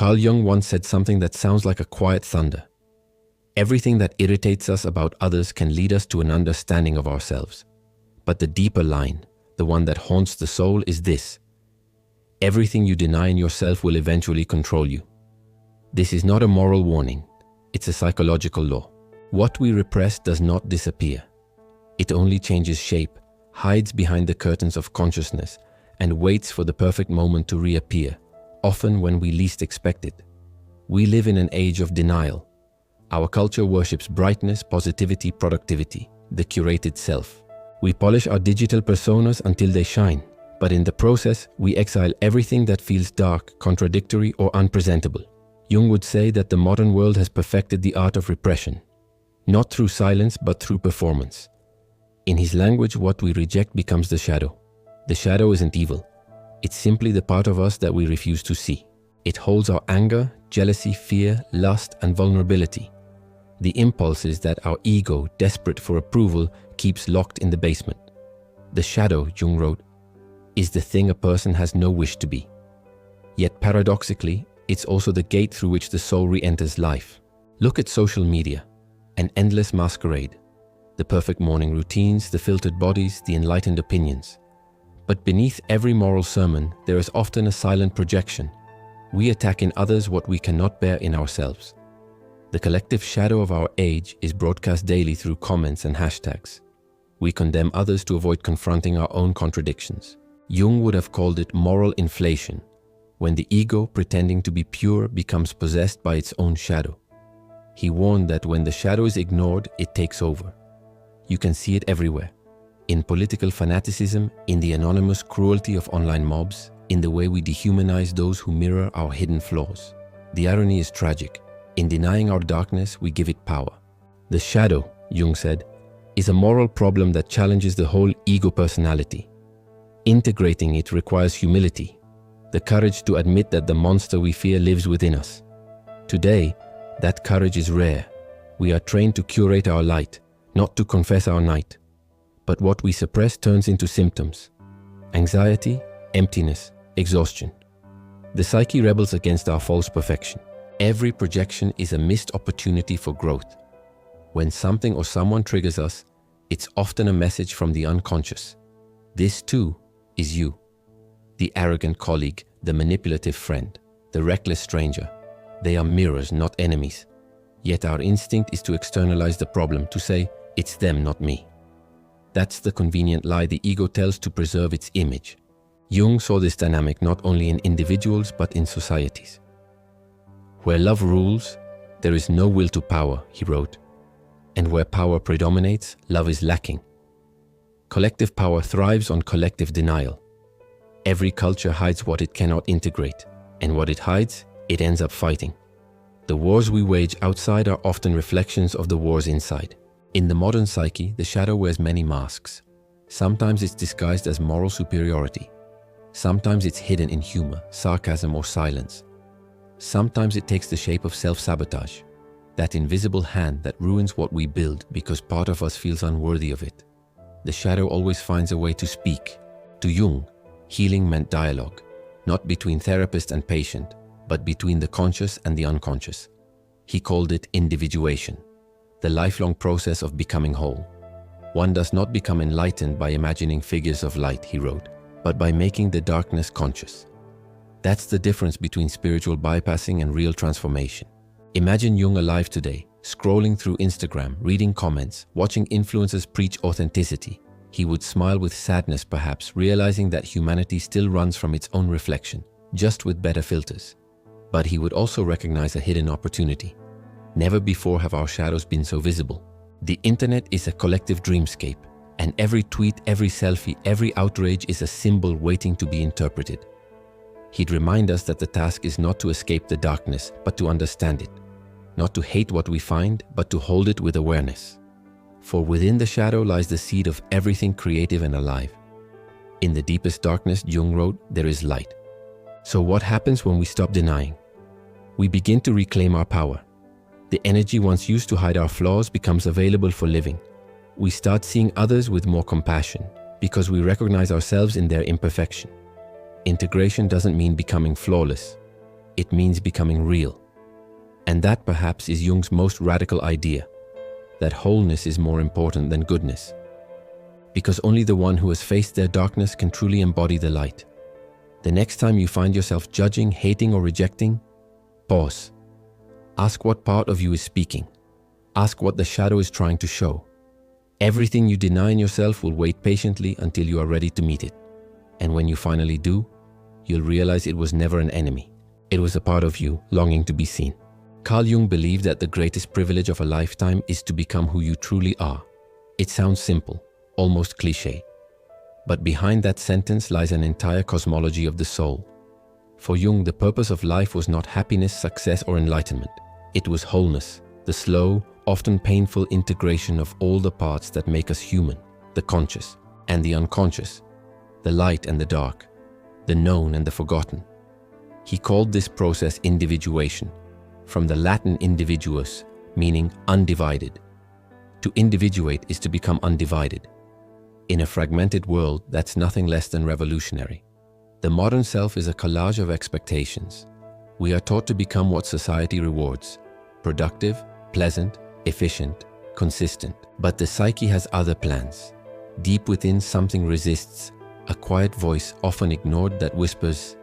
Carl Jung once said something that sounds like a quiet thunder. Everything that irritates us about others can lead us to an understanding of ourselves. But the deeper line, the one that haunts the soul, is this: everything you deny in yourself will eventually control you. This is not a moral warning, it's a psychological law. What we repress does not disappear. It only changes shape, hides behind the curtains of consciousness, and waits for the perfect moment to reappear, often when we least expect it. We live in an age of denial. Our culture worships brightness, positivity, productivity, the curated self. We polish our digital personas until they shine, but in the process, we exile everything that feels dark, contradictory, or unpresentable. Jung would say that the modern world has perfected the art of repression, not through silence, but through performance. In his language, what we reject becomes the shadow. The shadow isn't evil. It's simply the part of us that we refuse to see. It holds our anger, jealousy, fear, lust, and vulnerability. The impulses that our ego, desperate for approval, keeps locked in the basement. The shadow, Jung wrote, is the thing a person has no wish to be. Yet paradoxically, it's also the gate through which the soul re-enters life. Look at social media, an endless masquerade. The perfect morning routines, the filtered bodies, the enlightened opinions. But beneath every moral sermon, there is often a silent projection. We attack in others what we cannot bear in ourselves. The collective shadow of our age is broadcast daily through comments and hashtags. We condemn others to avoid confronting our own contradictions. Jung would have called it moral inflation, when the ego, pretending to be pure, becomes possessed by its own shadow. He warned that when the shadow is ignored, it takes over. You can see it everywhere. In political fanaticism, in the anonymous cruelty of online mobs, in the way we dehumanize those who mirror our hidden flaws. The irony is tragic. In denying our darkness, we give it power. The shadow, Jung said, is a moral problem that challenges the whole ego personality. Integrating it requires humility, the courage to admit that the monster we fear lives within us. Today, that courage is rare. We are trained to curate our light, not to confess our night. But what we suppress turns into symptoms: anxiety, emptiness, exhaustion. The psyche rebels against our false perfection. Every projection is a missed opportunity for growth. When something or someone triggers us, it's often a message from the unconscious. This too is you. The arrogant colleague, the manipulative friend, the reckless stranger. They are mirrors, not enemies. Yet our instinct is to externalize the problem, to say, it's them, not me. That's the convenient lie the ego tells to preserve its image. Jung saw this dynamic not only in individuals but in societies. Where love rules, there is no will to power, he wrote. And where power predominates, love is lacking. Collective power thrives on collective denial. Every culture hides what it cannot integrate, and what it hides, it ends up fighting. The wars we wage outside are often reflections of the wars inside. In the modern psyche, the shadow wears many masks. Sometimes it's disguised as moral superiority. Sometimes it's hidden in humor, sarcasm, or silence. Sometimes it takes the shape of self-sabotage, that invisible hand that ruins what we build because part of us feels unworthy of it. The shadow always finds a way to speak. To Jung, healing meant dialogue, not between therapist and patient, but between the conscious and the unconscious. He called it individuation, the lifelong process of becoming whole. One does not become enlightened by imagining figures of light, he wrote, but by making the darkness conscious. That's the difference between spiritual bypassing and real transformation. Imagine Jung alive today, scrolling through Instagram, reading comments, watching influencers preach authenticity. He would smile with sadness perhaps, realizing that humanity still runs from its own reflection, just with better filters. But he would also recognize a hidden opportunity. Never before have our shadows been so visible. The internet is a collective dreamscape, and every tweet, every selfie, every outrage is a symbol waiting to be interpreted. He'd remind us that the task is not to escape the darkness, but to understand it. Not to hate what we find, but to hold it with awareness. For within the shadow lies the seed of everything creative and alive. In the deepest darkness, Jung wrote, there is light. So what happens when we stop denying? We begin to reclaim our power. The energy once used to hide our flaws becomes available for living. We start seeing others with more compassion because we recognize ourselves in their imperfection. Integration doesn't mean becoming flawless. It means becoming real. And that perhaps is Jung's most radical idea, that wholeness is more important than goodness. Because only the one who has faced their darkness can truly embody the light. The next time you find yourself judging, hating, or rejecting, pause. Ask what part of you is speaking. Ask what the shadow is trying to show. Everything you deny in yourself will wait patiently until you are ready to meet it. And when you finally do, you'll realize it was never an enemy. It was a part of you longing to be seen. Carl Jung believed that the greatest privilege of a lifetime is to become who you truly are. It sounds simple, almost cliché. But behind that sentence lies an entire cosmology of the soul. For Jung, the purpose of life was not happiness, success, or enlightenment. It was wholeness, the slow, often painful integration of all the parts that make us human, the conscious and the unconscious, the light and the dark, the known and the forgotten. He called this process individuation, from the Latin individuus, meaning undivided. To individuate is to become undivided. In a fragmented world, that's nothing less than revolutionary. The modern self is a collage of expectations. We are taught to become what society rewards: productive, pleasant, efficient, consistent. But the psyche has other plans. Deep within, something resists, a quiet voice often ignored that whispers,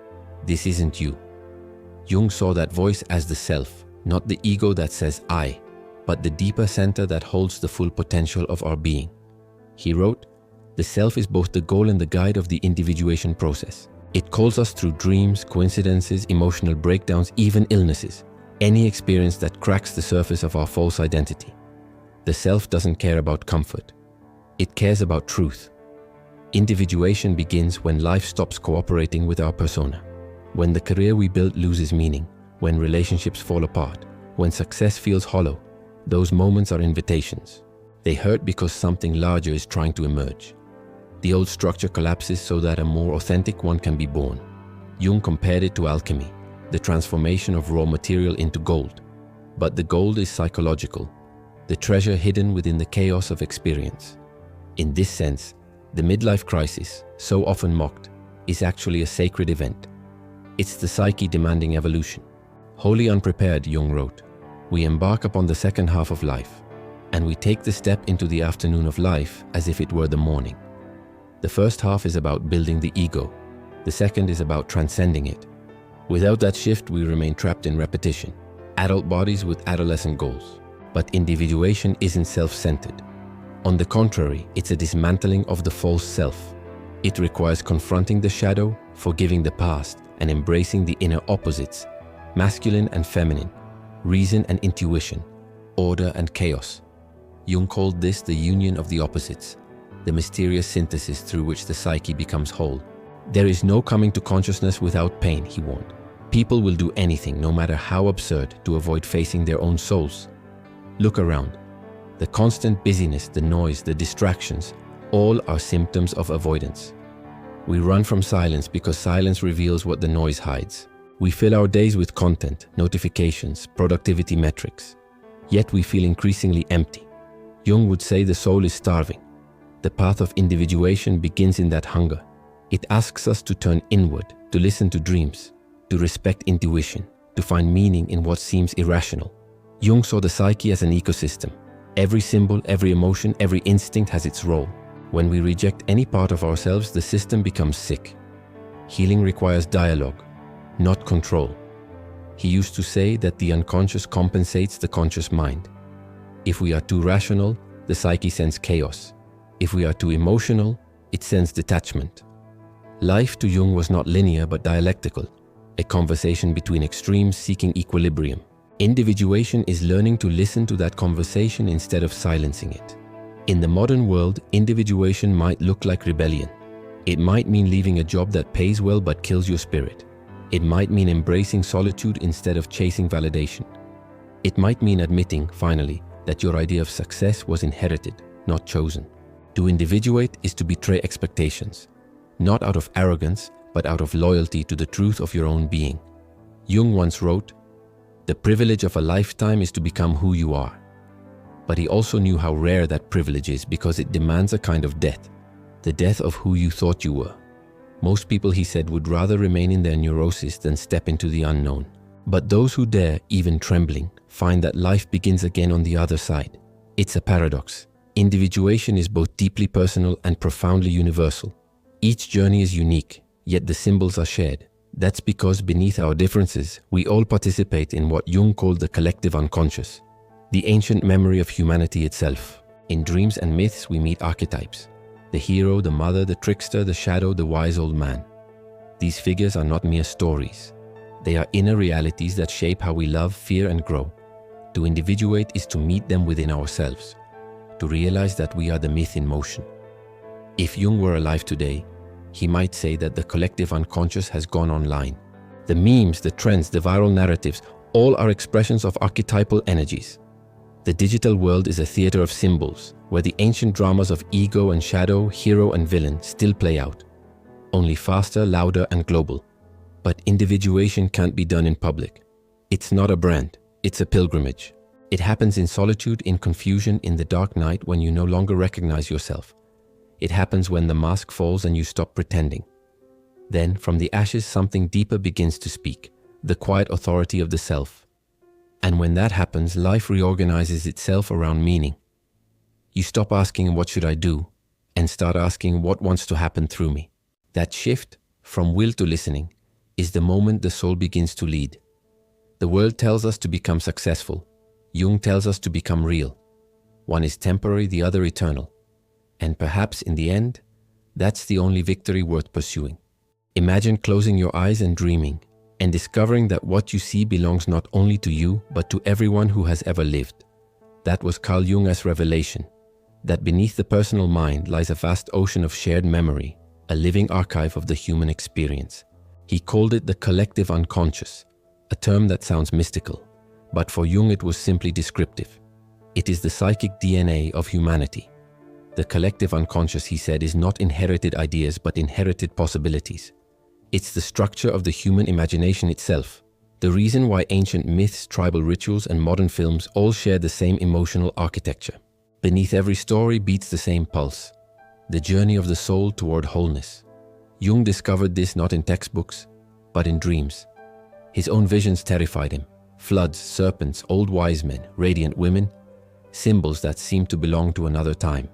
"This isn't you." Jung saw that voice as the self, not the ego that says I, but the deeper center that holds the full potential of our being. He wrote, "The self is both the goal and the guide of the individuation process. It calls us through dreams, coincidences, emotional breakdowns, even illnesses, any experience that cracks the surface of our false identity. The self doesn't care about comfort. It cares about truth. Individuation begins when life stops cooperating with our persona. When the career we built loses meaning, when relationships fall apart, when success feels hollow, those moments are invitations. They hurt because something larger is trying to emerge. The old structure collapses so that a more authentic one can be born." Jung compared it to alchemy, the transformation of raw material into gold. But the gold is psychological, the treasure hidden within the chaos of experience. In this sense, the midlife crisis, so often mocked, is actually a sacred event. It's the psyche demanding evolution. Wholly unprepared, Jung wrote, we embark upon the second half of life, and we take the step into the afternoon of life as if it were the morning. The first half is about building the ego. The second is about transcending it. Without that shift, we remain trapped in repetition, adult bodies with adolescent goals. But individuation isn't self-centered. On the contrary, it's a dismantling of the false self. It requires confronting the shadow, forgiving the past, and embracing the inner opposites, masculine and feminine, reason and intuition, order and chaos. Jung called this the union of the opposites, the mysterious synthesis through which the psyche becomes whole. There is no coming to consciousness without pain, he warned. People will do anything, no matter how absurd, to avoid facing their own souls. Look around. The constant busyness, the noise, the distractions, all are symptoms of avoidance. We run from silence because silence reveals what the noise hides. We fill our days with content, notifications, productivity metrics. Yet we feel increasingly empty. Jung would say the soul is starving. The path of individuation begins in that hunger. It asks us to turn inward, to listen to dreams, to respect intuition, to find meaning in what seems irrational. Jung saw the psyche as an ecosystem. Every symbol, every emotion, every instinct has its role. When we reject any part of ourselves, the system becomes sick. Healing requires dialogue, not control. He used to say that the unconscious compensates the conscious mind. If we are too rational, the psyche sends chaos. If we are too emotional, it sends detachment. Life to Jung was not linear but dialectical, a conversation between extremes seeking equilibrium. Individuation is learning to listen to that conversation instead of silencing it. In the modern world, individuation might look like rebellion. It might mean leaving a job that pays well but kills your spirit. It might mean embracing solitude instead of chasing validation. It might mean admitting, finally, that your idea of success was inherited, not chosen. To individuate is to betray expectations, not out of arrogance, but out of loyalty to the truth of your own being. Jung once wrote, "The privilege of a lifetime is to become who you are." But he also knew how rare that privilege is because it demands a kind of death, the death of who you thought you were. Most people, he said, would rather remain in their neurosis than step into the unknown. But those who dare, even trembling, find that life begins again on the other side. It's a paradox. Individuation is both deeply personal and profoundly universal. Each journey is unique, yet the symbols are shared. That's because beneath our differences, we all participate in what Jung called the collective unconscious, the ancient memory of humanity itself. In dreams and myths, we meet archetypes: the hero, the mother, the trickster, the shadow, the wise old man. These figures are not mere stories. They are inner realities that shape how we love, fear, and grow. To individuate is to meet them within ourselves, to realize that we are the myth in motion. If Jung were alive today, he might say that the collective unconscious has gone online. The memes, the trends, the viral narratives, all are expressions of archetypal energies. The digital world is a theater of symbols, where the ancient dramas of ego and shadow, hero and villain still play out, only faster, louder, and global. But individuation can't be done in public. It's not a brand, it's a pilgrimage. It happens in solitude, in confusion, in the dark night when you no longer recognize yourself. It happens when the mask falls and you stop pretending. Then, from the ashes, something deeper begins to speak, the quiet authority of the self. And when that happens, life reorganizes itself around meaning. You stop asking, "What should I do?" and start asking, "What wants to happen through me?" That shift, from will to listening, is the moment the soul begins to lead. The world tells us to become successful. Jung tells us to become real. One is temporary, the other eternal. And perhaps in the end, that's the only victory worth pursuing. Imagine closing your eyes and dreaming, and discovering that what you see belongs not only to you, but to everyone who has ever lived. That was Carl Jung's revelation, that beneath the personal mind lies a vast ocean of shared memory, a living archive of the human experience. He called it the collective unconscious, a term that sounds mystical, but for Jung it was simply descriptive. It is the psychic DNA of humanity. The collective unconscious, he said, is not inherited ideas but inherited possibilities. It's the structure of the human imagination itself. The reason why ancient myths, tribal rituals, and modern films all share the same emotional architecture. Beneath every story beats the same pulse, the journey of the soul toward wholeness. Jung discovered this not in textbooks, but in dreams. His own visions terrified him. Floods, serpents, old wise men, radiant women, symbols that seemed to belong to another time.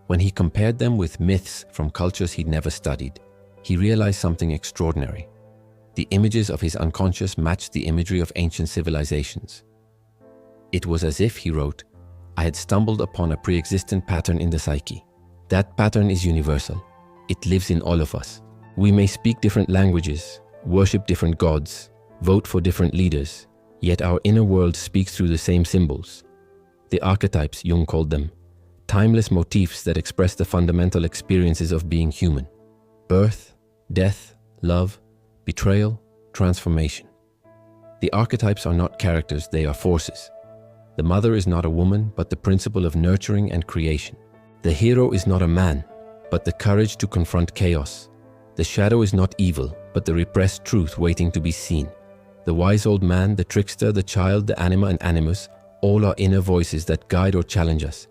When he compared them with myths from cultures he'd never studied, he realized something extraordinary. The images of his unconscious matched the imagery of ancient civilizations. It was as if, he wrote, I had stumbled upon a pre-existent pattern in the psyche. That pattern is universal. It lives in all of us. We may speak different languages, worship different gods, vote for different leaders, yet our inner world speaks through the same symbols. The archetypes, Jung called them, timeless motifs that express the fundamental experiences of being human. Birth, death, love, betrayal, transformation. The archetypes are not characters, they are forces. The mother is not a woman, but the principle of nurturing and creation. The hero is not a man, but the courage to confront chaos. The shadow is not evil, but the repressed truth waiting to be seen. The wise old man, the trickster, the child, the anima and animus, all are inner voices that guide or challenge us.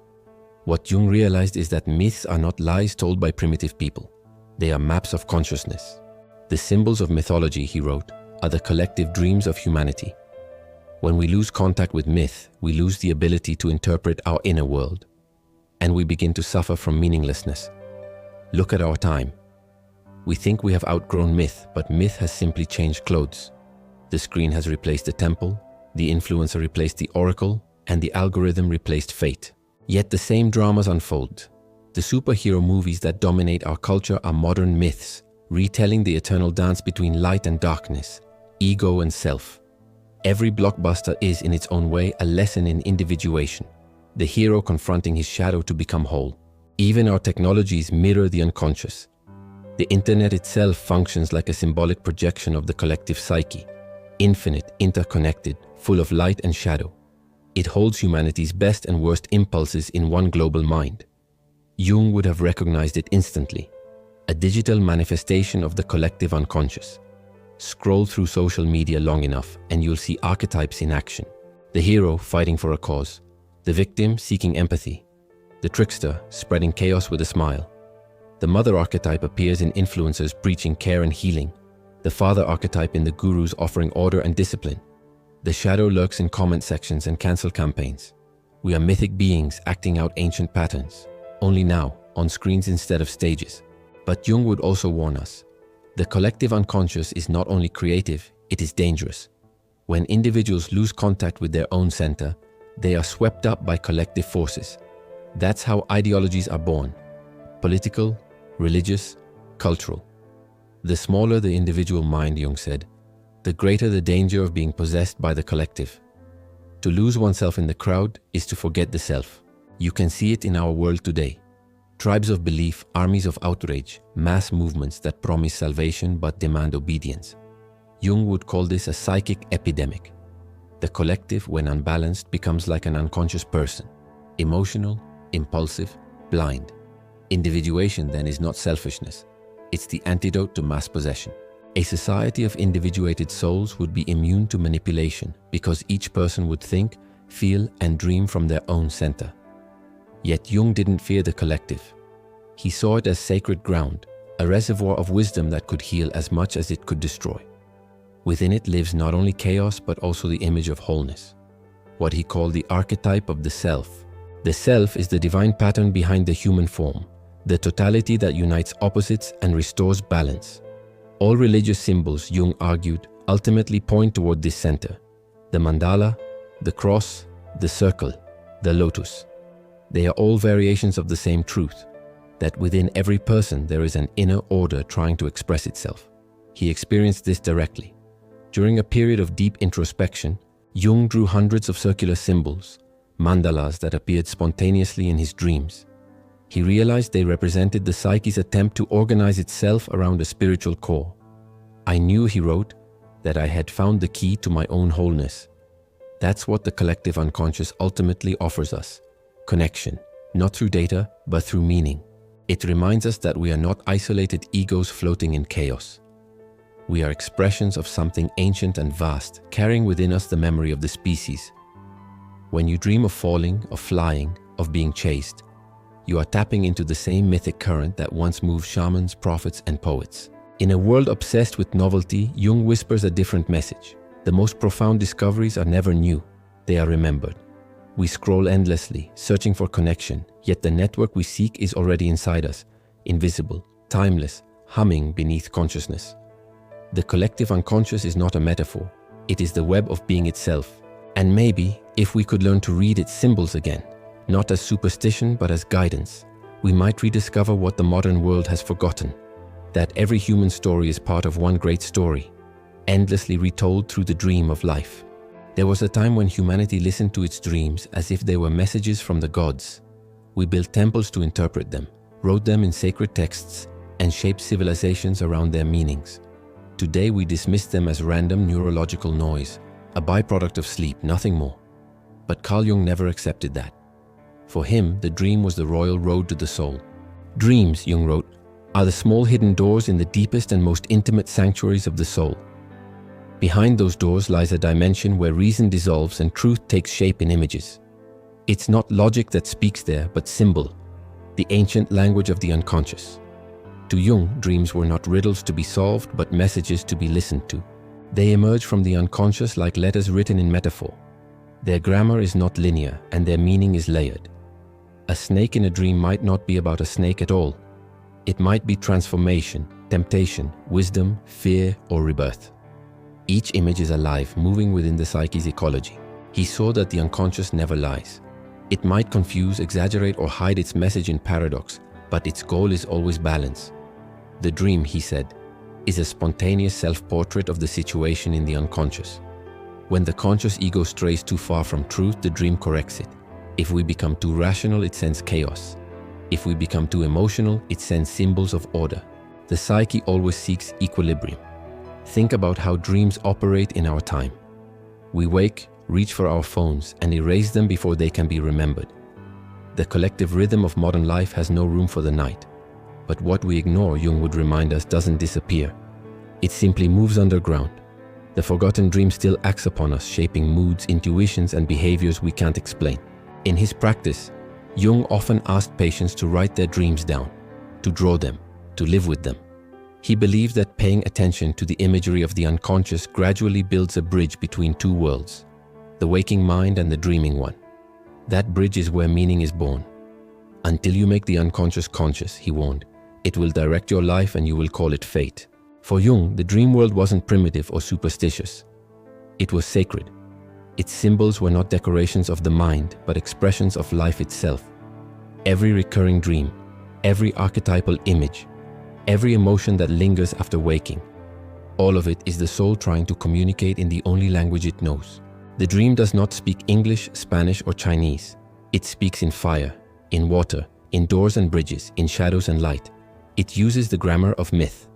What Jung realized is that myths are not lies told by primitive people. They are maps of consciousness. The symbols of mythology, he wrote, are the collective dreams of humanity. When we lose contact with myth, we lose the ability to interpret our inner world, and we begin to suffer from meaninglessness. Look at our time. We think we have outgrown myth, but myth has simply changed clothes. The screen has replaced the temple, the influencer replaced the oracle, and the algorithm replaced fate. Yet the same dramas unfold. The superhero movies that dominate our culture are modern myths, retelling the eternal dance between light and darkness, ego and self. Every blockbuster is, in its own way, a lesson in individuation, the hero confronting his shadow to become whole. Even our technologies mirror the unconscious. The internet itself functions like a symbolic projection of the collective psyche, infinite, interconnected, full of light and shadow. It holds humanity's best and worst impulses in one global mind. Jung would have recognized it instantly, a digital manifestation of the collective unconscious. Scroll through social media long enough and you'll see archetypes in action. The hero fighting for a cause, the victim seeking empathy, the trickster spreading chaos with a smile. The mother archetype appears in influencers preaching care and healing, the father archetype in the gurus offering order and discipline. The shadow lurks in comment sections and cancel campaigns. We are mythic beings acting out ancient patterns, only now, on screens instead of stages. But Jung would also warn us. The collective unconscious is not only creative, it is dangerous. When individuals lose contact with their own center, they are swept up by collective forces. That's how ideologies are born. Political, religious, cultural. The smaller the individual mind, Jung said, the greater the danger of being possessed by the collective. To lose oneself in the crowd is to forget the self. You can see it in our world today. Tribes of belief, armies of outrage, mass movements that promise salvation but demand obedience. Jung would call this a psychic epidemic. The collective, when unbalanced, becomes like an unconscious person. Emotional, impulsive, blind. Individuation then is not selfishness. It's the antidote to mass possession. A society of individuated souls would be immune to manipulation because each person would think, feel, and dream from their own center. Yet Jung didn't fear the collective. He saw it as sacred ground, a reservoir of wisdom that could heal as much as it could destroy. Within it lives not only chaos but also the image of wholeness, what he called the archetype of the self. The self is the divine pattern behind the human form, the totality that unites opposites and restores balance. All religious symbols, Jung argued, ultimately point toward this center. The mandala, the cross, the circle, the lotus. They are all variations of the same truth, that within every person there is an inner order trying to express itself. He experienced this directly. During a period of deep introspection, Jung drew hundreds of circular symbols, mandalas that appeared spontaneously in his dreams. He realized they represented the psyche's attempt to organize itself around a spiritual core. I knew, he wrote, that I had found the key to my own wholeness. That's what the collective unconscious ultimately offers us. Connection, not through data, but through meaning. It reminds us that we are not isolated egos floating in chaos. We are expressions of something ancient and vast, carrying within us the memory of the species. When you dream of falling, of flying, of being chased, you are tapping into the same mythic current that once moved shamans, prophets, and poets. In a world obsessed with novelty, Jung whispers a different message. The most profound discoveries are never new, they are remembered. We scroll endlessly, searching for connection, yet the network we seek is already inside us, invisible, timeless, humming beneath consciousness. The collective unconscious is not a metaphor, it is the web of being itself. And maybe, if we could learn to read its symbols again, not as superstition but as guidance, we might rediscover what the modern world has forgotten, that every human story is part of one great story, endlessly retold through the dream of life. There was a time when humanity listened to its dreams as if they were messages from the gods. We built temples to interpret them, wrote them in sacred texts, and shaped civilizations around their meanings. Today we dismiss them as random neurological noise, a byproduct of sleep, nothing more. But Carl Jung never accepted that. For him, the dream was the royal road to the soul. Dreams, Jung wrote, are the small hidden doors in the deepest and most intimate sanctuaries of the soul. Behind those doors lies a dimension where reason dissolves and truth takes shape in images. It's not logic that speaks there, but symbol, the ancient language of the unconscious. To Jung, dreams were not riddles to be solved, but messages to be listened to. They emerge from the unconscious like letters written in metaphor. Their grammar is not linear, and their meaning is layered. A snake in a dream might not be about a snake at all. It might be transformation, temptation, wisdom, fear, or rebirth. Each image is alive, moving within the psyche's ecology. He saw that the unconscious never lies. It might confuse, exaggerate, or hide its message in paradox, but its goal is always balance. The dream, he said, is a spontaneous self-portrait of the situation in the unconscious. When the conscious ego strays too far from truth, the dream corrects it. If we become too rational, it sends chaos. If we become too emotional, it sends symbols of order. The psyche always seeks equilibrium. Think about how dreams operate in our time. We wake, reach for our phones, and erase them before they can be remembered. The collective rhythm of modern life has no room for the night. But what we ignore, Jung would remind us, doesn't disappear. It simply moves underground. The forgotten dream still acts upon us, shaping moods, intuitions, and behaviors we can't explain. In his practice, Jung often asked patients to write their dreams down, to draw them, to live with them. He believed that paying attention to the imagery of the unconscious gradually builds a bridge between two worlds, the waking mind and the dreaming one. That bridge is where meaning is born. Until you make the unconscious conscious, he warned, it will direct your life and you will call it fate. For Jung, the dream world wasn't primitive or superstitious. It was sacred. Its symbols were not decorations of the mind, but expressions of life itself. Every recurring dream, every archetypal image, every emotion that lingers after waking, all of it is the soul trying to communicate in the only language it knows. The dream does not speak English, Spanish, or Chinese. It speaks in fire, in water, in doors and bridges, in shadows and light. It uses the grammar of myth.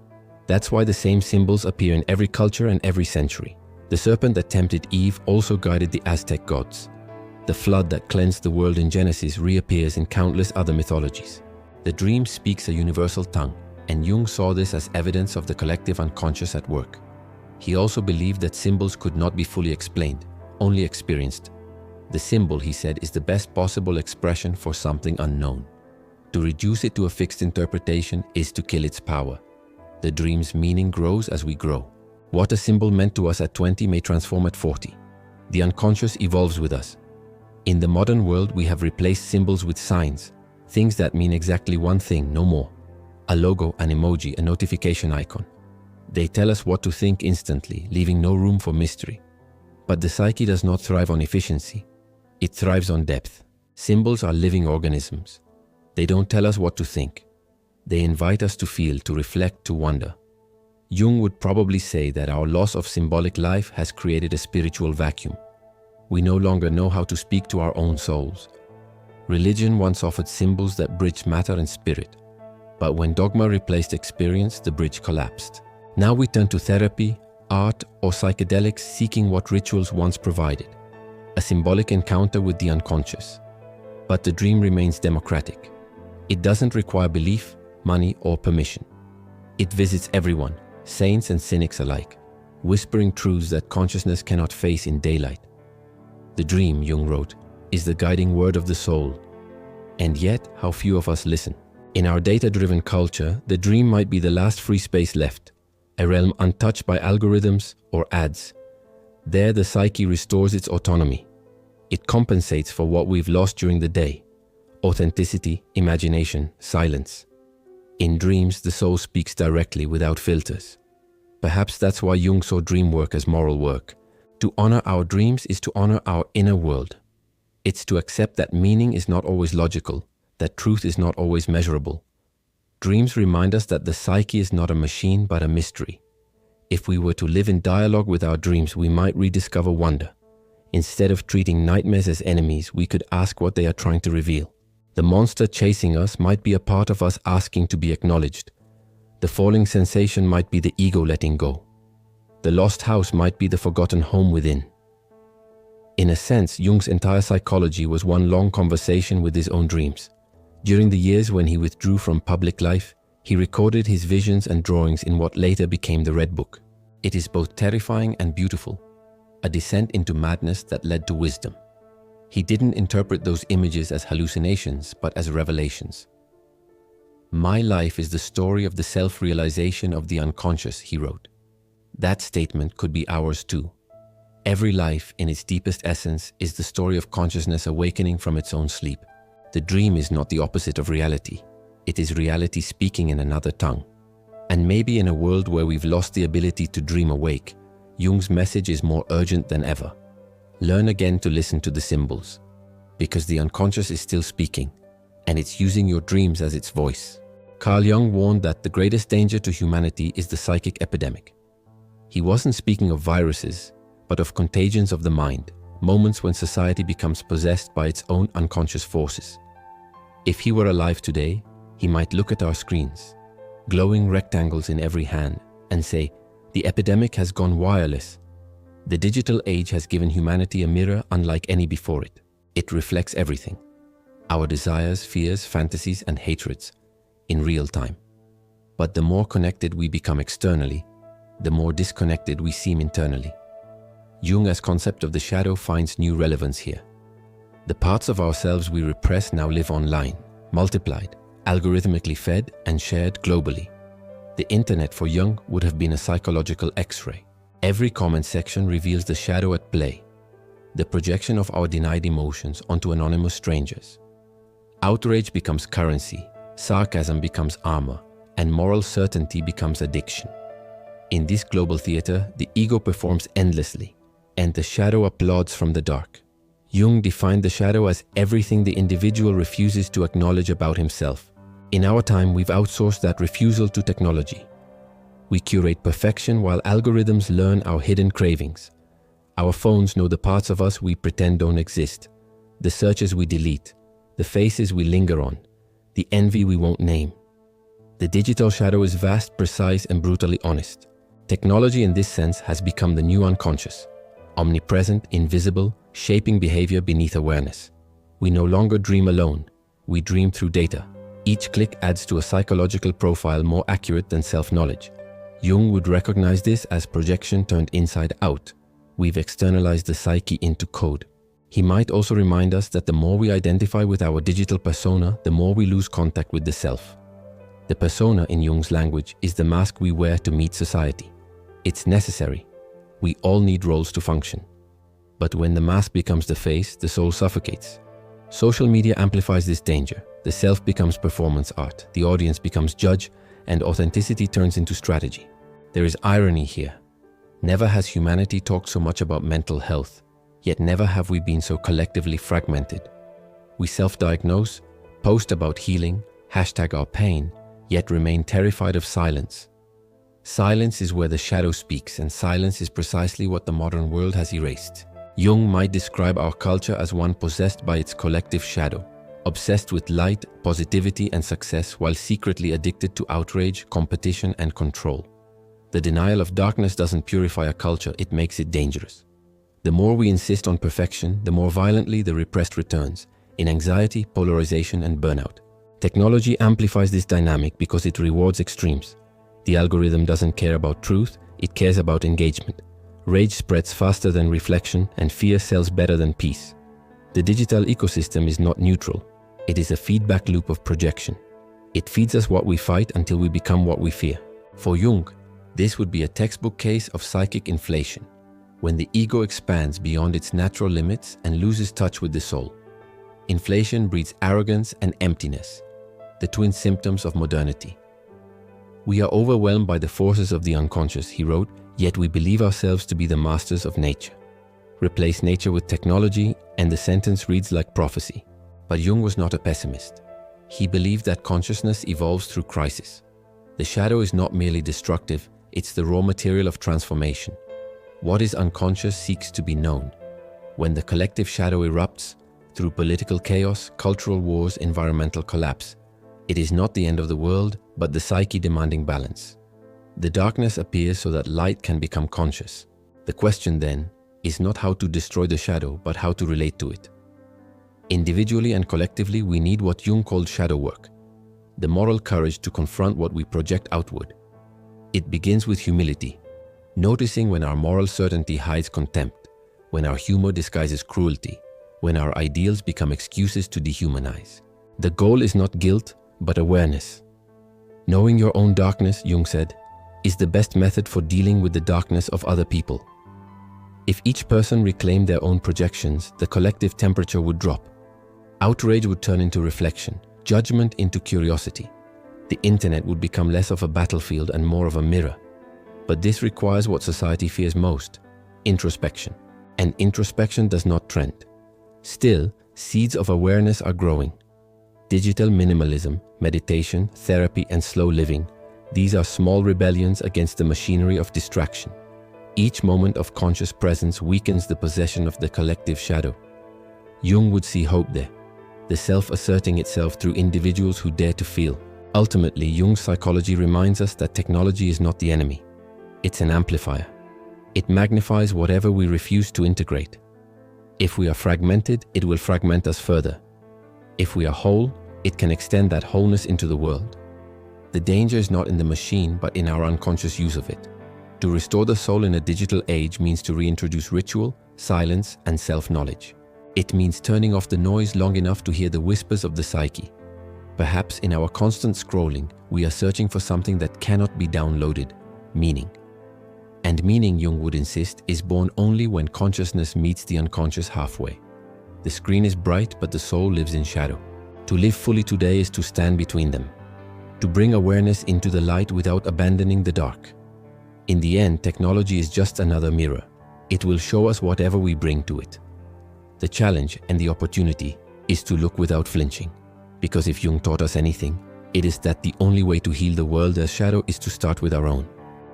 That's why the same symbols appear in every culture and every century. The serpent that tempted Eve also guided the Aztec gods. The flood that cleansed the world in Genesis reappears in countless other mythologies. The dream speaks a universal tongue, and Jung saw this as evidence of the collective unconscious at work. He also believed that symbols could not be fully explained, only experienced. The symbol, he said, is the best possible expression for something unknown. To reduce it to a fixed interpretation is to kill its power. The dream's meaning grows as we grow. What a symbol meant to us at 20 may transform at 40. The unconscious evolves with us. In the modern world, we have replaced symbols with signs, things that mean exactly one thing, no more. A logo, an emoji, a notification icon. They tell us what to think instantly, leaving no room for mystery. But the psyche does not thrive on efficiency. It thrives on depth. Symbols are living organisms. They don't tell us what to think. They invite us to feel, to reflect, to wonder. Jung would probably say that our loss of symbolic life has created a spiritual vacuum. We no longer know how to speak to our own souls. Religion once offered symbols that bridged matter and spirit. But when dogma replaced experience, the bridge collapsed. Now we turn to therapy, art, or psychedelics, seeking what rituals once provided. A symbolic encounter with the unconscious. But the dream remains democratic. It doesn't require belief, money, or permission. It visits everyone, saints and cynics alike, whispering truths that consciousness cannot face in daylight. The dream, Jung wrote, is the guiding word of the soul. And yet, how few of us listen. In our data-driven culture, the dream might be the last free space left, a realm untouched by algorithms or ads. There, the psyche restores its autonomy. It compensates for what we've lost during the day: authenticity, imagination, silence. In dreams, the soul speaks directly without filters. Perhaps that's why Jung saw dream work as moral work. To honor our dreams is to honor our inner world. It's to accept that meaning is not always logical, that truth is not always measurable. Dreams remind us that the psyche is not a machine but a mystery. If we were to live in dialogue with our dreams, we might rediscover wonder. Instead of treating nightmares as enemies, we could ask what they are trying to reveal. The monster chasing us might be a part of us asking to be acknowledged. The falling sensation might be the ego letting go. The lost house might be the forgotten home within. In a sense, Jung's entire psychology was one long conversation with his own dreams. During the years when he withdrew from public life, he recorded his visions and drawings in what later became the Red Book. It is both terrifying and beautiful, a descent into madness that led to wisdom. He didn't interpret those images as hallucinations, but as revelations. "My life is the story of the self-realization of the unconscious," he wrote. That statement could be ours too. Every life, in its deepest essence, is the story of consciousness awakening from its own sleep. The dream is not the opposite of reality. It is reality speaking in another tongue. And maybe in a world where we've lost the ability to dream awake, Jung's message is more urgent than ever. Learn again to listen to the symbols, because the unconscious is still speaking, and it's using your dreams as its voice. Carl Jung warned that the greatest danger to humanity is the psychic epidemic. He wasn't speaking of viruses, but of contagions of the mind, moments when society becomes possessed by its own unconscious forces. If he were alive today, he might look at our screens, glowing rectangles in every hand, and say, "The epidemic has gone wireless." The digital age has given humanity a mirror unlike any before it. It reflects everything: our desires, fears, fantasies, and hatreds, in real time. But the more connected we become externally, the more disconnected we seem internally. Jung's concept of the shadow finds new relevance here. The parts of ourselves we repress now live online, multiplied, algorithmically fed, and shared globally. The internet for Jung would have been a psychological X-ray. Every comment section reveals the shadow at play, the projection of our denied emotions onto anonymous strangers. Outrage becomes currency, sarcasm becomes armor, and moral certainty becomes addiction. In this global theater, the ego performs endlessly, and the shadow applauds from the dark. Jung defined the shadow as everything the individual refuses to acknowledge about himself. In our time, we've outsourced that refusal to technology. We curate perfection while algorithms learn our hidden cravings. Our phones know the parts of us we pretend don't exist, the searches we delete, the faces we linger on, the envy we won't name. The digital shadow is vast, precise, and brutally honest. Technology in this sense has become the new unconscious, omnipresent, invisible, shaping behavior beneath awareness. We no longer dream alone, we dream through data. Each click adds to a psychological profile more accurate than self-knowledge. Jung would recognize this as projection turned inside out. We've externalized the psyche into code. He might also remind us that the more we identify with our digital persona, the more we lose contact with the self. The persona, in Jung's language, is the mask we wear to meet society. It's necessary. We all need roles to function. But when the mask becomes the face, the soul suffocates. Social media amplifies this danger. The self becomes performance art, the audience becomes judge, and authenticity turns into strategy. There is irony here. Never has humanity talked so much about mental health, yet never have we been so collectively fragmented. We self-diagnose, post about healing, hashtag our pain, yet remain terrified of silence. Silence is where the shadow speaks, and silence is precisely what the modern world has erased. Jung might describe our culture as one possessed by its collective shadow, obsessed with light, positivity, and success while secretly addicted to outrage, competition, and control. The denial of darkness doesn't purify a culture, it makes it dangerous. The more we insist on perfection, the more violently the repressed returns, in anxiety, polarization, and burnout. Technology amplifies this dynamic because it rewards extremes. The algorithm doesn't care about truth, it cares about engagement. Rage spreads faster than reflection, and fear sells better than peace. The digital ecosystem is not neutral. It is a feedback loop of projection. It feeds us what we fight until we become what we fear. For Jung, this would be a textbook case of psychic inflation, when the ego expands beyond its natural limits and loses touch with the soul. Inflation breeds arrogance and emptiness, the twin symptoms of modernity. We are overwhelmed by the forces of the unconscious, he wrote, yet we believe ourselves to be the masters of nature. Replace nature with technology, and the sentence reads like prophecy. But Jung was not a pessimist. He believed that consciousness evolves through crisis. The shadow is not merely destructive, it's the raw material of transformation. What is unconscious seeks to be known. When the collective shadow erupts, through political chaos, cultural wars, environmental collapse, it is not the end of the world, but the psyche demanding balance. The darkness appears so that light can become conscious. The question then is not how to destroy the shadow, but how to relate to it. Individually and collectively, we need what Jung called shadow work, the moral courage to confront what we project outward. It begins with humility, noticing when our moral certainty hides contempt, when our humor disguises cruelty, when our ideals become excuses to dehumanize. The goal is not guilt, but awareness. Knowing your own darkness, Jung said, is the best method for dealing with the darkness of other people. If each person reclaimed their own projections, the collective temperature would drop. Outrage would turn into reflection, judgment into curiosity. The internet would become less of a battlefield and more of a mirror. But this requires what society fears most, introspection. And introspection does not trend. Still, seeds of awareness are growing. Digital minimalism, meditation, therapy, and slow living, these are small rebellions against the machinery of distraction. Each moment of conscious presence weakens the possession of the collective shadow. Jung would see hope there, the self asserting itself through individuals who dare to feel. Ultimately, Jung's psychology reminds us that technology is not the enemy. It's an amplifier. It magnifies whatever we refuse to integrate. If we are fragmented, it will fragment us further. If we are whole, it can extend that wholeness into the world. The danger is not in the machine, but in our unconscious use of it. To restore the soul in a digital age means to reintroduce ritual, silence, and self-knowledge. It means turning off the noise long enough to hear the whispers of the psyche. perhaps in our constant scrolling, we are searching for something that cannot be downloaded, meaning. And meaning, Jung would insist, is born only when consciousness meets the unconscious halfway. The screen is bright, but the soul lives in shadow. To live fully today is to stand between them, to bring awareness into the light without abandoning the dark. In the end, technology is just another mirror. It will show us whatever we bring to it. The challenge and the opportunity is to look without flinching. Because if Jung taught us anything, it is that the only way to heal the world as shadow is to start with our own.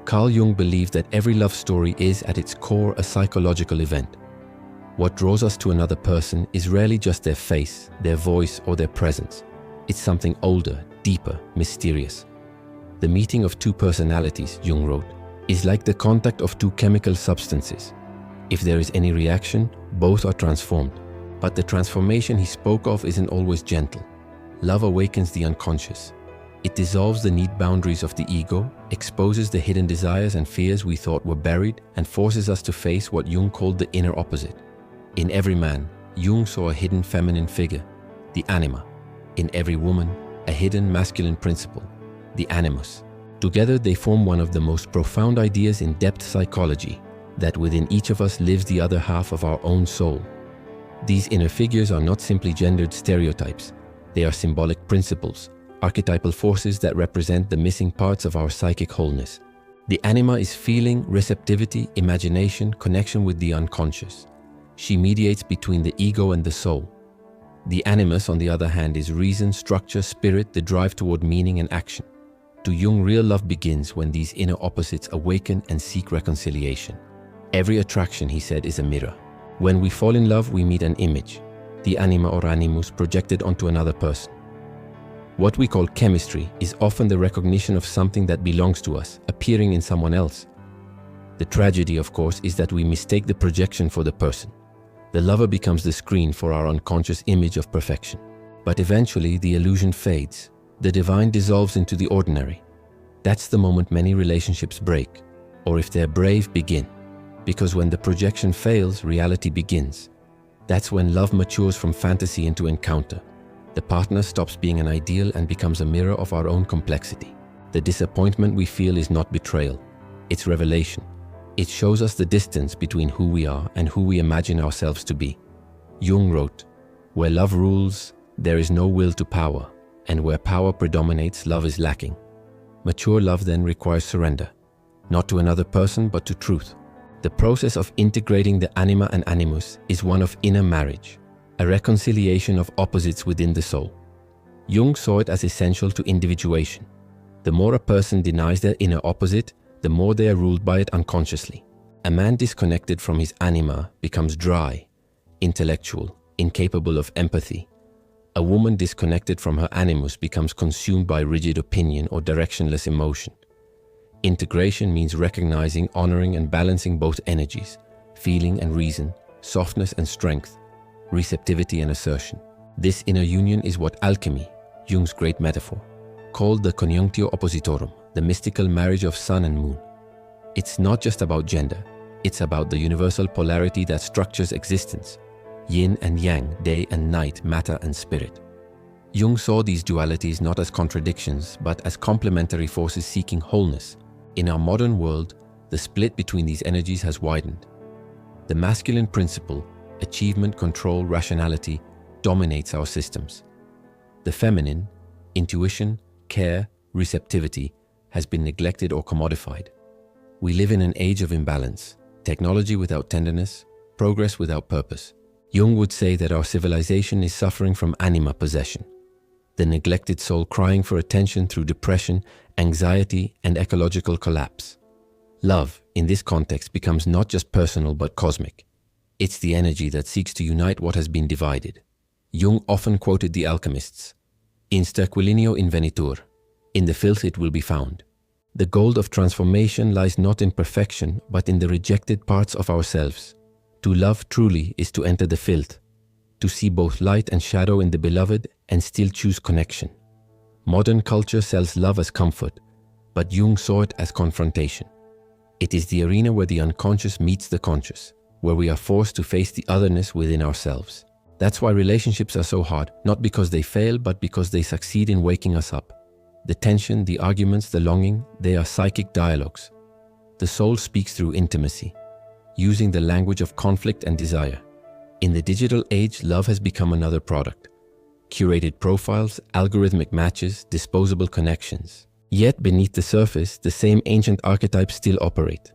Carl Jung believed that every love story is at its core a psychological event. What draws us to another person is rarely just their face, their voice, or their presence. It's something older, deeper, mysterious. The meeting of two personalities, Jung wrote, is like the contact of two chemical substances. If there is any reaction, both are transformed. But the transformation he spoke of isn't always gentle. Love awakens the unconscious. It dissolves the neat boundaries of the ego, exposes the hidden desires and fears we thought were buried, and forces us to face what Jung called the inner opposite. In every man, Jung saw a hidden feminine figure, the anima. In every woman, a hidden masculine principle, the animus. Together they form one of the most profound ideas in depth psychology, that within each of us lives the other half of our own soul. These inner figures are not simply gendered stereotypes. They are symbolic principles, archetypal forces that represent the missing parts of our psychic wholeness. The anima is feeling, receptivity, imagination, connection with the unconscious. She mediates between the ego and the soul. The animus, on the other hand, is reason, structure, spirit, the drive toward meaning and action. To Jung, real love begins when these inner opposites awaken and seek reconciliation. Every attraction, he said, is a mirror. When we fall in love, we meet an image, the anima or animus projected onto another person. What we call chemistry is often the recognition of something that belongs to us, appearing in someone else. The tragedy, of course, is that we mistake the projection for the person. The lover becomes the screen for our unconscious image of perfection. But eventually, the illusion fades. The divine dissolves into the ordinary. That's the moment many relationships break, or if they're brave, begin. Because when the projection fails, reality begins. That's when love matures from fantasy into encounter. The partner stops being an ideal and becomes a mirror of our own complexity. The disappointment we feel is not betrayal, it's revelation. It shows us the distance between who we are and who we imagine ourselves to be. Jung wrote, "Where love rules, there is no will to power, and where power predominates, love is lacking." Mature love then requires surrender, not to another person but to truth. The process of integrating the anima and animus is one of inner marriage, a reconciliation of opposites within the soul. Jung saw it as essential to individuation. The more a person denies their inner opposite, the more they are ruled by it unconsciously. A man disconnected from his anima becomes dry, intellectual, incapable of empathy. A woman disconnected from her animus becomes consumed by rigid opinion or directionless emotion. Integration means recognizing, honoring, and balancing both energies, feeling and reason, softness and strength, receptivity and assertion. This inner union is what alchemy, Jung's great metaphor, called the conjunctio oppositorum, the mystical marriage of sun and moon. It's not just about gender, it's about the universal polarity that structures existence, yin and yang, day and night, matter and spirit. Jung saw these dualities not as contradictions, but as complementary forces seeking wholeness. In our modern world, the split between these energies has widened. The masculine principle, achievement, control, rationality, dominates our systems. The feminine, intuition, care, receptivity, has been neglected or commodified. We live in an age of imbalance, technology without tenderness, progress without purpose. Jung would say that our civilization is suffering from anima possession, the neglected soul crying for attention through depression, anxiety, and ecological collapse. Love, in this context, becomes not just personal but cosmic. It's the energy that seeks to unite what has been divided. Jung often quoted the alchemists, "In sterquilinio invenitur," in the filth it will be found. The gold of transformation lies not in perfection, but in the rejected parts of ourselves. To love truly is to enter the filth, to see both light and shadow in the beloved and still choose connection. Modern culture sells love as comfort, but Jung saw it as confrontation. It is the arena where the unconscious meets the conscious, where we are forced to face the otherness within ourselves. That's why relationships are so hard, not because they fail, but because they succeed in waking us up. The tension, the arguments, the longing, they are psychic dialogues. The soul speaks through intimacy, using the language of conflict and desire. In the digital age, love has become another product. Curated profiles, algorithmic matches, disposable connections. Yet beneath the surface, the same ancient archetypes still operate.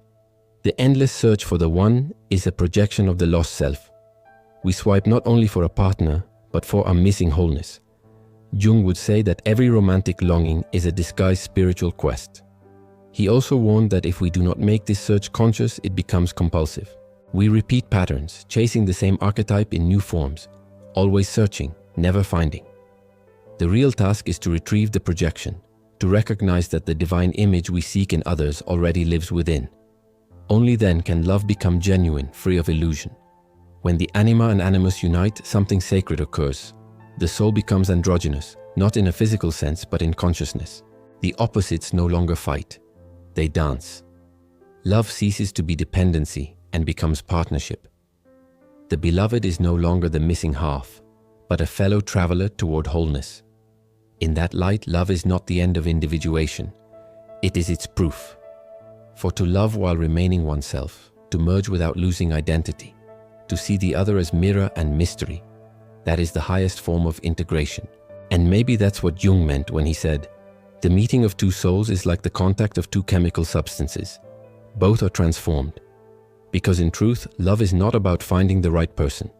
The endless search for the one is a projection of the lost self. We swipe not only for a partner, but for our missing wholeness. Jung would say that every romantic longing is a disguised spiritual quest. He also warned that if we do not make this search conscious, it becomes compulsive. We repeat patterns, chasing the same archetype in new forms, always searching, never finding. The real task is to retrieve the projection, to recognize that the divine image we seek in others already lives within. Only then can love become genuine, free of illusion. When the anima and animus unite, something sacred occurs. The soul becomes androgynous, not in a physical sense, but in consciousness. The opposites no longer fight. They dance. Love ceases to be dependency and becomes partnership. The beloved is no longer the missing half, but a fellow traveler toward wholeness. In that light, love is not the end of individuation. It is its proof. For to love while remaining oneself, to merge without losing identity, to see the other as mirror and mystery, that is the highest form of integration. And maybe that's what Jung meant when he said, the meeting of two souls is like the contact of two chemical substances. Both are transformed. Because in truth, love is not about finding the right person.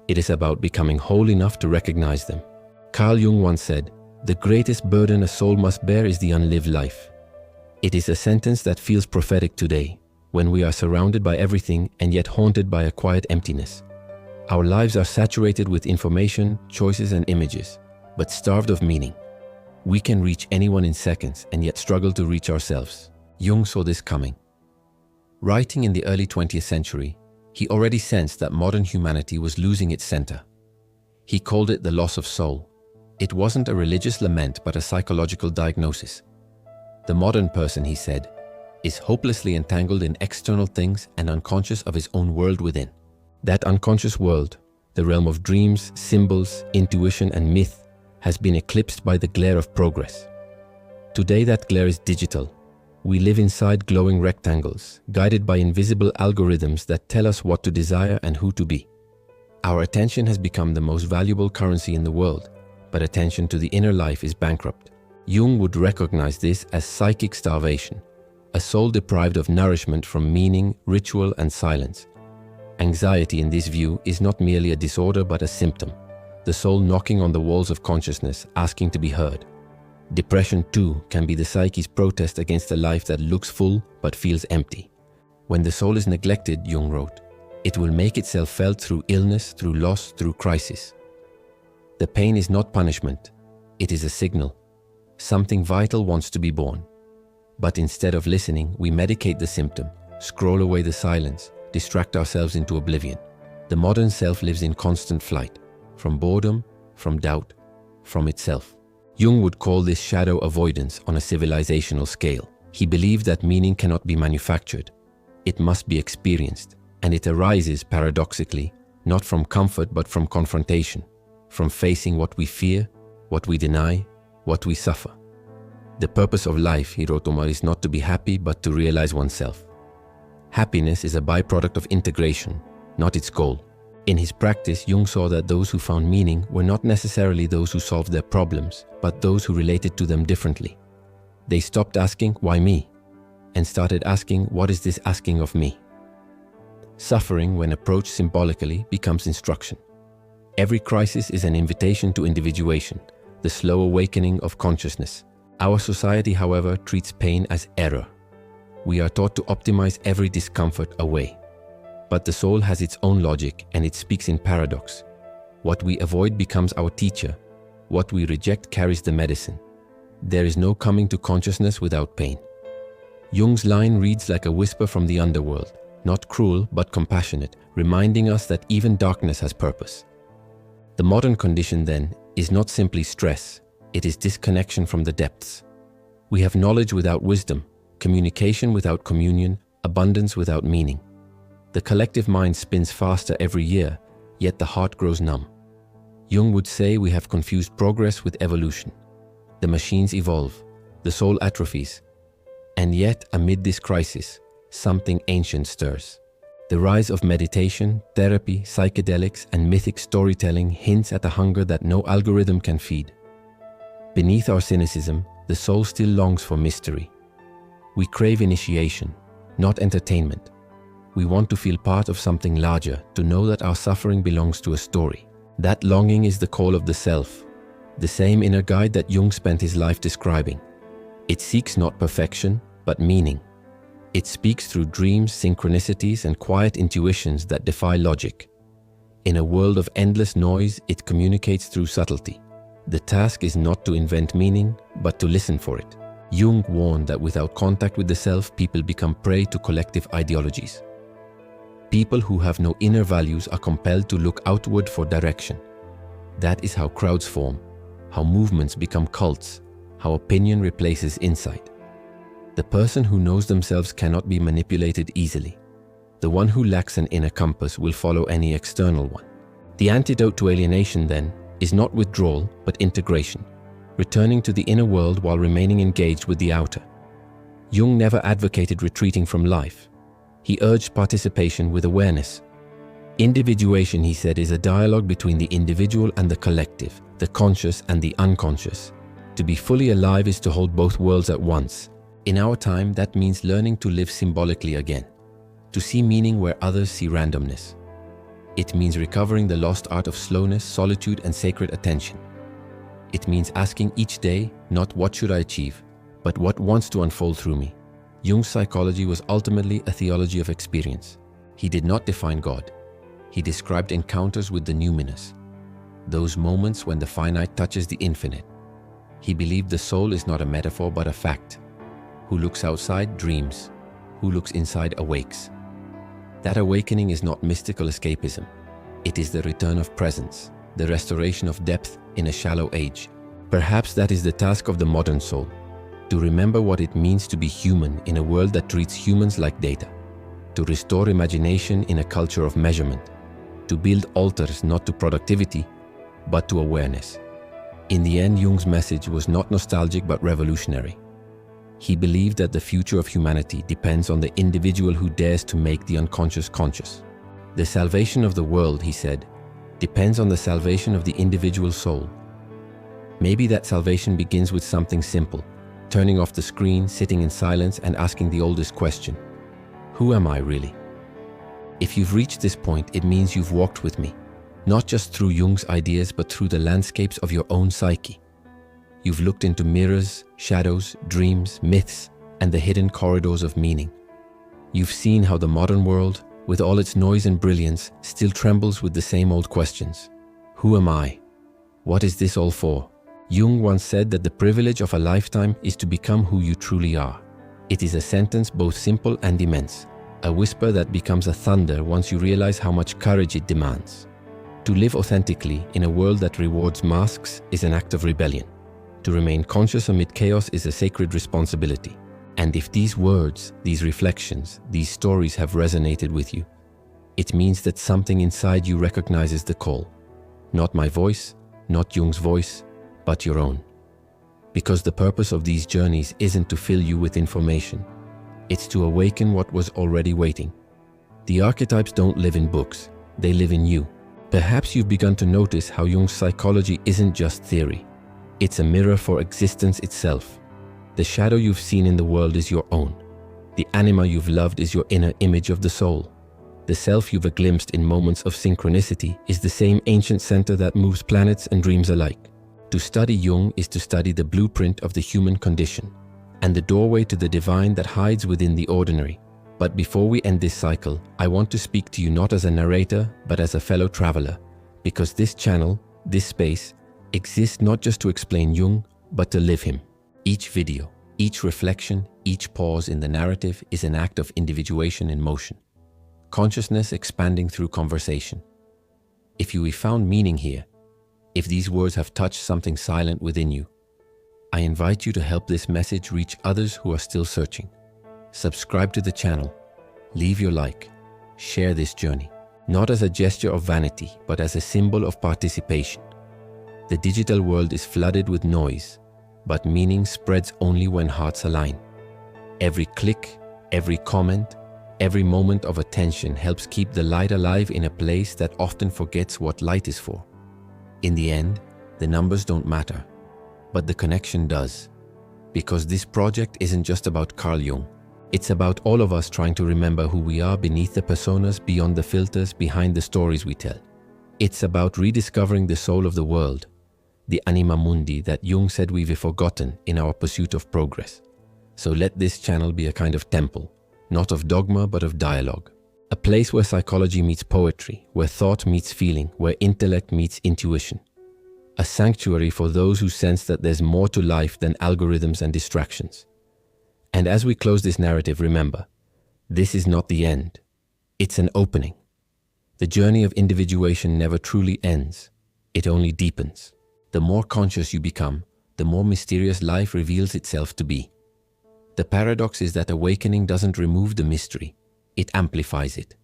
It is about becoming whole enough to recognize them. Carl Jung once said, the greatest burden a soul must bear is the unlived life. It is a sentence that feels prophetic today, when we are surrounded by everything and yet haunted by a quiet emptiness. Our lives are saturated with information, choices, and images, but starved of meaning. We can reach anyone in seconds and yet struggle to reach ourselves. Jung saw this coming. Writing in the early 20th century, he already sensed that modern humanity was losing its center. He called it the loss of soul. It wasn't a religious lament, but a psychological diagnosis. The modern person, he said, is hopelessly entangled in external things and unconscious of his own world within. That unconscious world, the realm of dreams, symbols, intuition, and myth, has been eclipsed by the glare of progress. Today that glare is digital. We live inside glowing rectangles, guided by invisible algorithms that tell us what to desire and who to be. Our attention has become the most valuable currency in the world, but attention to the inner life is bankrupt. Jung would recognize this as psychic starvation, a soul deprived of nourishment from meaning, ritual, and silence. Anxiety in this view is not merely a disorder but a symptom, the soul knocking on the walls of consciousness, asking to be heard. Depression too can be the psyche's protest against a life that looks full but feels empty. When the soul is neglected, Jung wrote, it will make itself felt through illness, through loss, through crisis. The pain is not punishment, it is a signal. Something vital wants to be born. But instead of listening, we medicate the symptom, scroll away the silence, distract ourselves into oblivion. The modern self lives in constant flight, from boredom, from doubt, from itself. Jung would call this shadow avoidance on a civilizational scale. He believed that meaning cannot be manufactured. It must be experienced, and it arises, paradoxically, not from comfort but from confrontation, from facing what we fear, what we deny, what we suffer. The purpose of life, he wrote Omar, is not to be happy but to realize oneself. Happiness is a byproduct of integration, not its goal. In his practice, Jung saw that those who found meaning were not necessarily those who solved their problems, but those who related to them differently. They stopped asking, why me? And started asking, what is this asking of me? Suffering, when approached symbolically, becomes instruction. Every crisis is an invitation to individuation, the slow awakening of consciousness. Our society, however, treats pain as error. We are taught to optimize every discomfort away. But the soul has its own logic and it speaks in paradox. What we avoid becomes our teacher. What we reject carries the medicine. There is no coming to consciousness without pain. Jung's line reads like a whisper from the underworld, not cruel but compassionate, reminding us that even darkness has purpose. The modern condition, then, is not simply stress, it is disconnection from the depths. We have knowledge without wisdom, communication without communion, abundance without meaning. The collective mind spins faster every year, yet the heart grows numb. Jung would say we have confused progress with evolution. The machines evolve, the soul atrophies. And yet, amid this crisis, something ancient stirs. The rise of meditation, therapy, psychedelics, and mythic storytelling hints at a hunger that no algorithm can feed. Beneath our cynicism, the soul still longs for mystery. We crave initiation, not entertainment. We want to feel part of something larger, to know that our suffering belongs to a story. That longing is the call of the self, the same inner guide that Jung spent his life describing. It seeks not perfection, but meaning. It speaks through dreams, synchronicities, and quiet intuitions that defy logic. In a world of endless noise, it communicates through subtlety. The task is not to invent meaning, but to listen for it. Jung warned that without contact with the self, people become prey to collective ideologies. People who have no inner values are compelled to look outward for direction. That is how crowds form, how movements become cults, how opinion replaces insight. The person who knows themselves cannot be manipulated easily. The one who lacks an inner compass will follow any external one. The antidote to alienation, then, is not withdrawal, but integration, returning to the inner world while remaining engaged with the outer. Jung never advocated retreating from life. He urged participation with awareness. Individuation, he said, is a dialogue between the individual and the collective, the conscious and the unconscious. To be fully alive is to hold both worlds at once. In our time, that means learning to live symbolically again, to see meaning where others see randomness. It means recovering the lost art of slowness, solitude, and sacred attention. It means asking each day, not what should I achieve, but what wants to unfold through me. Jung's psychology was ultimately a theology of experience. He did not define God. He described encounters with the numinous, those moments when the finite touches the infinite. He believed the soul is not a metaphor but a fact. Who looks outside dreams, who looks inside awakes. That awakening is not mystical escapism. It is the return of presence, the restoration of depth in a shallow age. Perhaps that is the task of the modern soul, to remember what it means to be human in a world that treats humans like data, to restore imagination in a culture of measurement, to build altars not to productivity, but to awareness. In the end, Jung's message was not nostalgic but revolutionary. He believed that the future of humanity depends on the individual who dares to make the unconscious conscious. The salvation of the world, he said, depends on the salvation of the individual soul. Maybe that salvation begins with something simple, turning off the screen, sitting in silence, and asking the oldest question: who am I really? If you've reached this point, it means you've walked with me, not just through Jung's ideas, but through the landscapes of your own psyche. You've looked into mirrors, shadows, dreams, myths, and the hidden corridors of meaning. You've seen how the modern world, with all its noise and brilliance, still trembles with the same old questions. Who am I? What is this all for? Jung once said that the privilege of a lifetime is to become who you truly are. It is a sentence both simple and immense, a whisper that becomes a thunder once you realize how much courage it demands. To live authentically in a world that rewards masks is an act of rebellion. To remain conscious amid chaos is a sacred responsibility. And if these words, these reflections, these stories have resonated with you, it means that something inside you recognizes the call. Not my voice, not Jung's voice, but your own. Because the purpose of these journeys isn't to fill you with information. It's to awaken what was already waiting. The archetypes don't live in books, they live in you. Perhaps you've begun to notice how Jung's psychology isn't just theory. It's a mirror for existence itself. The shadow you've seen in the world is your own. The anima you've loved is your inner image of the soul. The self you've glimpsed in moments of synchronicity is the same ancient center that moves planets and dreams alike. To study Jung is to study the blueprint of the human condition and the doorway to the divine that hides within the ordinary. But before we end this cycle, I want to speak to you not as a narrator, but as a fellow traveler, because this channel, this space, exists not just to explain Jung, but to live him. Each video, each reflection, each pause in the narrative is an act of individuation in motion. Consciousness expanding through conversation. If you have found meaning here, if these words have touched something silent within you, I invite you to help this message reach others who are still searching. Subscribe to the channel, leave your like, share this journey. not as a gesture of vanity, but as a symbol of participation. The digital world is flooded with noise, but meaning spreads only when hearts align. Every click, every comment, every moment of attention helps keep the light alive in a place that often forgets what light is for. In the end, the numbers don't matter, but the connection does. Because this project isn't just about Carl Jung. It's about all of us trying to remember who we are beneath the personas, beyond the filters, behind the stories we tell. It's about rediscovering the soul of the world, the anima mundi that Jung said we've forgotten in our pursuit of progress. So let this channel be a kind of temple, not of dogma but of dialogue. A place where psychology meets poetry, where thought meets feeling, where intellect meets intuition. A sanctuary for those who sense that there's more to life than algorithms and distractions. And as we close this narrative, remember, this is not the end. It's an opening. The journey of individuation never truly ends. It only deepens. The more conscious you become, the more mysterious life reveals itself to be. The paradox is that awakening doesn't remove the mystery, it amplifies it.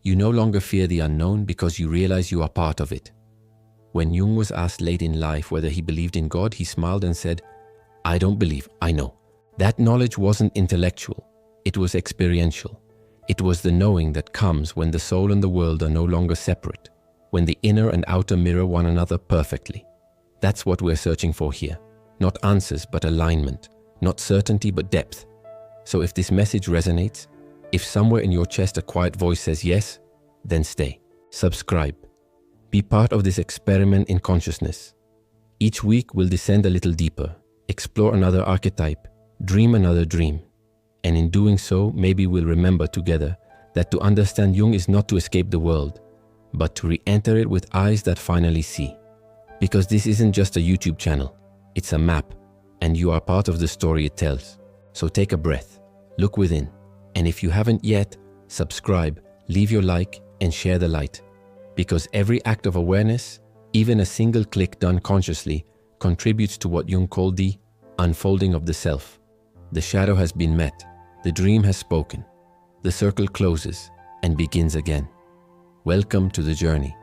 You no longer fear the unknown because you realize you are part of it. When Jung was asked late in life whether he believed in God, he smiled and said, "I don't believe, I know." That knowledge wasn't intellectual, it was experiential. It was the knowing that comes when the soul and the world are no longer separate, when the inner and outer mirror one another perfectly. That's what we're searching for here. Not answers, but alignment. Not certainty, but depth. So if this message resonates, if somewhere in your chest a quiet voice says yes, then stay. Subscribe. Be part of this experiment in consciousness. Each week we'll descend a little deeper, explore another archetype, dream another dream. And in doing so, maybe we'll remember together that to understand Jung is not to escape the world, but to re-enter it with eyes that finally see. Because this isn't just a YouTube channel, it's a map, and you are part of the story it tells. So take a breath, look within, and if you haven't yet, subscribe, leave your like, and share the light. Because every act of awareness, even a single click done consciously, contributes to what Jung called the unfolding of the self. The shadow has been met, the dream has spoken, the circle closes and begins again. Welcome to the journey.